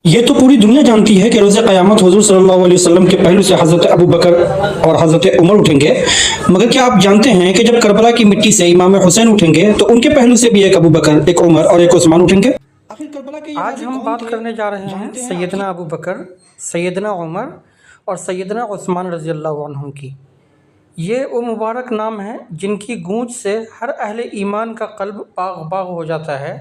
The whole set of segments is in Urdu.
یہ تو پوری دنیا جانتی ہے کہ روز قیامت حضور صلی اللہ علیہ وسلم کے پہلو سے حضرت ابو بکر اور حضرت عمر اٹھیں گے، مگر کیا آپ جانتے ہیں کہ جب کربلا کی مٹی سے امام حسین اٹھیں گے تو ان کے پہلو سے بھی ایک ابو بکر، ایک عمر اور ایک عثمان اٹھیں گے؟ آخر کربلا کے یہ آج غازی ہم کون بات تھے؟ کرنے جا رہے ہیں جانتے ہیں سیدنا ابو بکر، سیدنا عمر اور سیدنا عثمان رضی اللہ عنہ کی۔ یہ وہ مبارک نام ہیں جن کی گونج سے ہر اہل ایمان کا قلب باغ باغ ہو جاتا ہے۔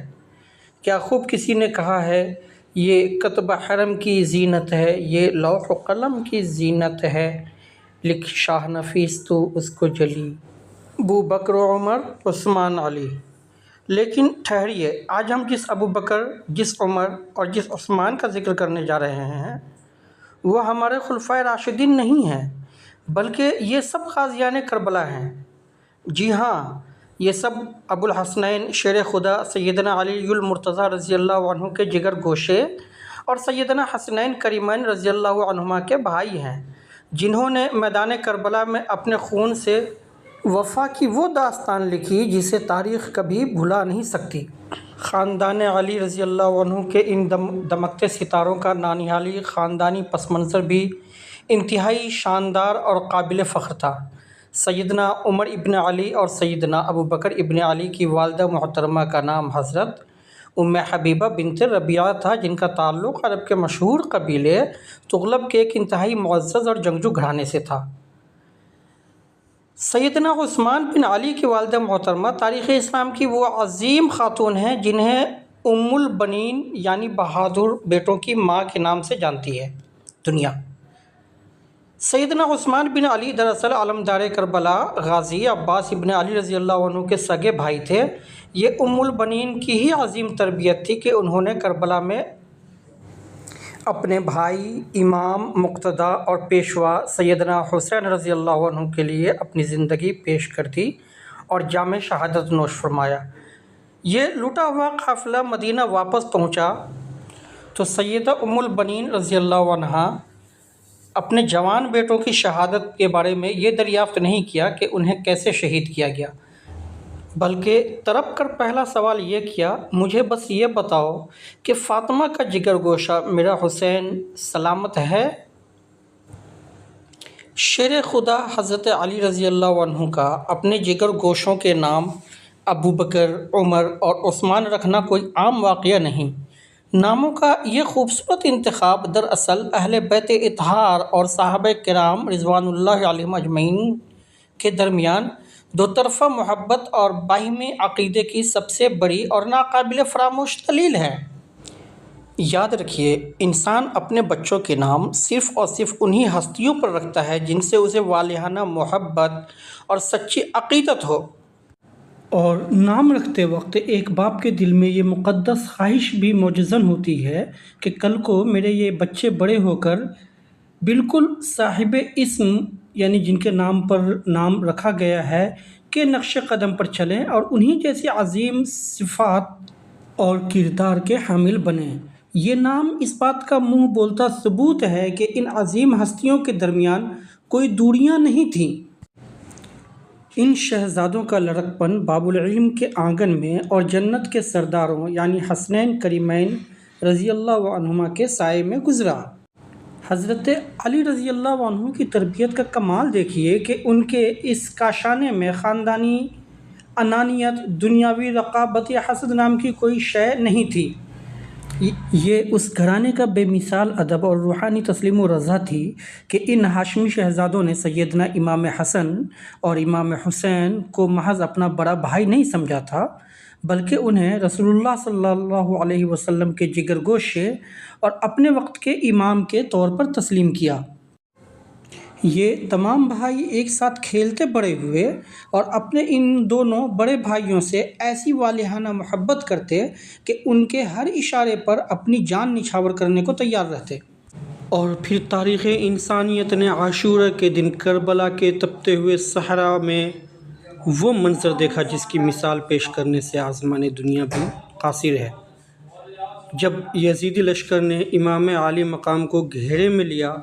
کیا خوب کسی نے کہا ہے، یہ کتب حرم کی زینت ہے، یہ لوح و قلم کی زینت ہے، لکھ شاہ نفیس تو اس کو جلی، ابو بکر و عمر عثمان علی۔ لیکن ٹھہریے، آج ہم جس ابو بکر، جس عمر اور جس عثمان کا ذکر کرنے جا رہے ہیں وہ ہمارے خلفائے راشدین نہیں ہیں، بلکہ یہ سب غازیان کربلا ہیں۔ جی ہاں، یہ سب ابو الحسنین شیر خدا سیدنا علی المرتضیٰ رضی اللہ عنہ کے جگر گوشے اور سیدنا حسنین کریمین رضی اللہ عنہما کے بھائی ہیں، جنہوں نے میدان کربلا میں اپنے خون سے وفا کی وہ داستان لکھی جسے تاریخ کبھی بھلا نہیں سکتی۔ خاندان علی رضی اللہ عنہ کے ان دمکتے ستاروں کا نانیالی خاندانی پس منظر بھی انتہائی شاندار اور قابل فخر تھا۔ سیدنا عمر ابن علی اور سیدنا ابو بکر ابن علی کی والدہ محترمہ کا نام حضرت ام حبیبہ بنت ربیعہ تھا، جن کا تعلق عرب کے مشہور قبیلے تغلب کے ایک انتہائی معزز اور جنگجو گھرانے سے تھا۔ سیدنا عثمان بن علی کی والدہ محترمہ تاریخ اسلام کی وہ عظیم خاتون ہیں جنہیں ام البنین یعنی بہادر بیٹوں کی ماں کے نام سے جانتی ہے دنیا۔ سیدنا عثمان بن علی دراصل علمدار کربلا غازی عباس ابن علی رضی اللہ عنہ کے سگے بھائی تھے۔ یہ ام البنین کی ہی عظیم تربیت تھی کہ انہوں نے کربلا میں اپنے بھائی، امام، مقتدی اور پیشوا سیدنا حسین رضی اللہ عنہ کے لیے اپنی زندگی پیش کر دی اور جام شہادت نوش فرمایا۔ یہ لوٹا ہوا قافلہ مدینہ واپس پہنچا تو سیدہ ام البنین رضی اللہ عنہا اپنے جوان بیٹوں کی شہادت کے بارے میں یہ دریافت نہیں کیا کہ انہیں کیسے شہید کیا گیا، بلکہ تڑپ کر پہلا سوال یہ کیا، مجھے بس یہ بتاؤ کہ فاطمہ کا جگر گوشہ میرا حسین سلامت ہے؟ شیر خدا حضرت علی رضی اللہ عنہ کا اپنے جگر گوشوں کے نام ابو بکر، عمر اور عثمان رکھنا کوئی عام واقعہ نہیں۔ ناموں کا یہ خوبصورت انتخاب دراصل اہل بیت اطہار اور صحابہ کرام رضوان اللہ علیہم اجمعین کے درمیان دو طرفہ محبت اور باہمی عقیدے کی سب سے بڑی اور ناقابل فراموش دلیل ہے۔ یاد رکھیے، انسان اپنے بچوں کے نام صرف اور صرف انہی ہستیوں پر رکھتا ہے جن سے اسے والہانہ محبت اور سچی عقیدت ہو۔ اور نام رکھتے وقت ایک باپ کے دل میں یہ مقدس خواہش بھی موجزن ہوتی ہے کہ کل کو میرے یہ بچے بڑے ہو کر بالکل صاحب اسم یعنی جن کے نام پر نام رکھا گیا ہے کہ نقش قدم پر چلیں اور انہی جیسی عظیم صفات اور کردار کے حامل بنیں۔ یہ نام اس بات کا منہ بولتا ثبوت ہے کہ ان عظیم ہستیوں کے درمیان کوئی دوریاں نہیں تھیں۔ ان شہزادوں کا لڑکپن باب العلم کے آنگن میں اور جنت کے سرداروں یعنی حسنین کریمین رضی اللہ عنہما کے سائے میں گزرا۔ حضرت علی رضی اللہ عنہ کی تربیت کا کمال دیکھیے کہ ان کے اس کاشانے میں خاندانی انانیت، دنیاوی رغبت یا حسد نام کی کوئی شے نہیں تھی۔ یہ اس گھرانے کا بے مثال ادب اور روحانی تسلیم و رضا تھی کہ ان ہاشمی شہزادوں نے سیدنا امام حسن اور امام حسین کو محض اپنا بڑا بھائی نہیں سمجھا تھا، بلکہ انہیں رسول اللہ صلی اللہ علیہ وسلم کے جگر گوشے اور اپنے وقت کے امام کے طور پر تسلیم کیا۔ یہ تمام بھائی ایک ساتھ کھیلتے بڑے ہوئے اور اپنے ان دونوں بڑے بھائیوں سے ایسی والہانہ محبت کرتے کہ ان کے ہر اشارے پر اپنی جان نچھاور کرنے کو تیار رہتے۔ اور پھر تاریخ انسانیت نے عاشورہ کے دن کربلا کے تپتے ہوئے صحرا میں وہ منظر دیکھا جس کی مثال پیش کرنے سے آسمان دنیا بھی قاصر ہے۔ جب یزیدی لشکر نے امام عالی مقام کو گھیرے میں لیا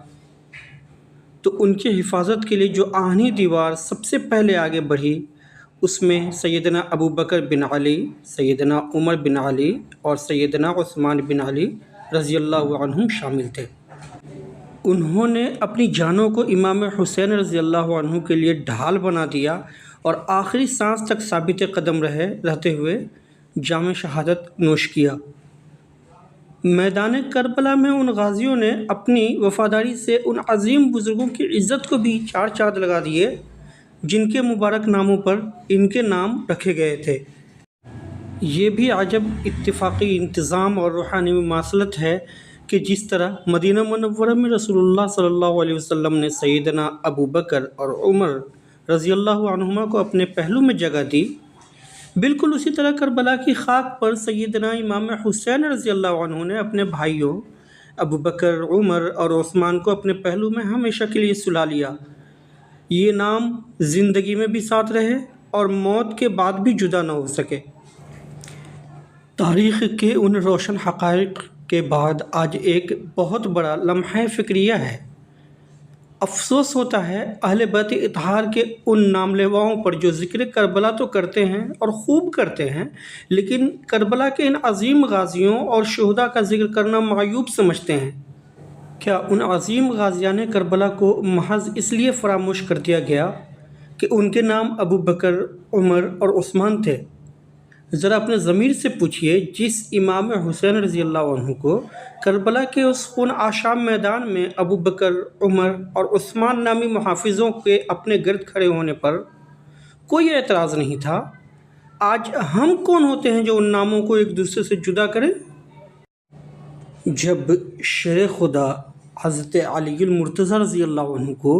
تو ان کی حفاظت کے لیے جو آہنی دیوار سب سے پہلے آگے بڑھی، اس میں سیدنا ابو بکر بن علی، سیدنا عمر بن علی اور سیدنا عثمان بن علی رضی اللہ عنہم شامل تھے۔ انہوں نے اپنی جانوں کو امام حسین رضی اللہ عنہ کے لیے ڈھال بنا دیا اور آخری سانس تک ثابت قدم رہتے ہوئے جام شہادت نوش کیا۔ میدان کربلا میں ان غازیوں نے اپنی وفاداری سے ان عظیم بزرگوں کی عزت کو بھی چار چاند لگا دیے جن کے مبارک ناموں پر ان کے نام رکھے گئے تھے۔ یہ بھی عجب اتفاقی انتظام اور روحانی مماثلت ہے کہ جس طرح مدینہ منورہ میں رسول اللہ صلی اللہ علیہ وسلم نے سیدنا ابو بکر اور عمر رضی اللہ عنہما کو اپنے پہلو میں جگہ دی، بالکل اسی طرح کربلا کی خاک پر سیدنا امام حسین رضی اللہ عنہ نے اپنے بھائیوں ابو بکر، عمر اور عثمان کو اپنے پہلو میں ہمیشہ کے لیے سلا لیا۔ یہ نام زندگی میں بھی ساتھ رہے اور موت کے بعد بھی جدا نہ ہو سکے۔ تاریخ کے ان روشن حقائق کے بعد آج ایک بہت بڑا لمحہ فکریہ ہے۔ افسوس ہوتا ہے اہل بیت اطہار کے ان نام لیواؤں پر جو ذکر کربلا تو کرتے ہیں اور خوب کرتے ہیں، لیکن کربلا کے ان عظیم غازیوں اور شہداء کا ذکر کرنا معیوب سمجھتے ہیں۔ کیا ان عظیم غازیان کربلا کو محض اس لیے فراموش کر دیا گیا کہ ان کے نام ابو بکر، عمر اور عثمان تھے؟ ذرا اپنے ضمیر سے پوچھئے، جس امام حسین رضی اللہ عنہ کو کربلا کے اس خون آشام میدان میں ابو بکر، عمر اور عثمان نامی محافظوں کے اپنے گرد کھڑے ہونے پر کوئی اعتراض نہیں تھا، آج ہم کون ہوتے ہیں جو ان ناموں کو ایک دوسرے سے جدا کریں؟ جب شیر خدا حضرت علی المرتضیٰ رضی اللہ عنہ کو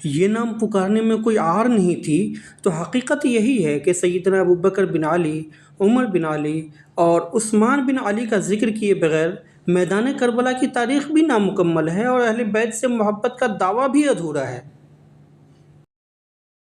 یہ نام پکارنے میں کوئی آر نہیں تھی، تو حقیقت یہی ہے کہ سیدنا ابو بکر بن علی، عمر بن علی اور عثمان بن علی کا ذکر کیے بغیر میدان کربلا کی تاریخ بھی نامکمل ہے اور اہل بیت سے محبت کا دعویٰ بھی ادھورا ہے۔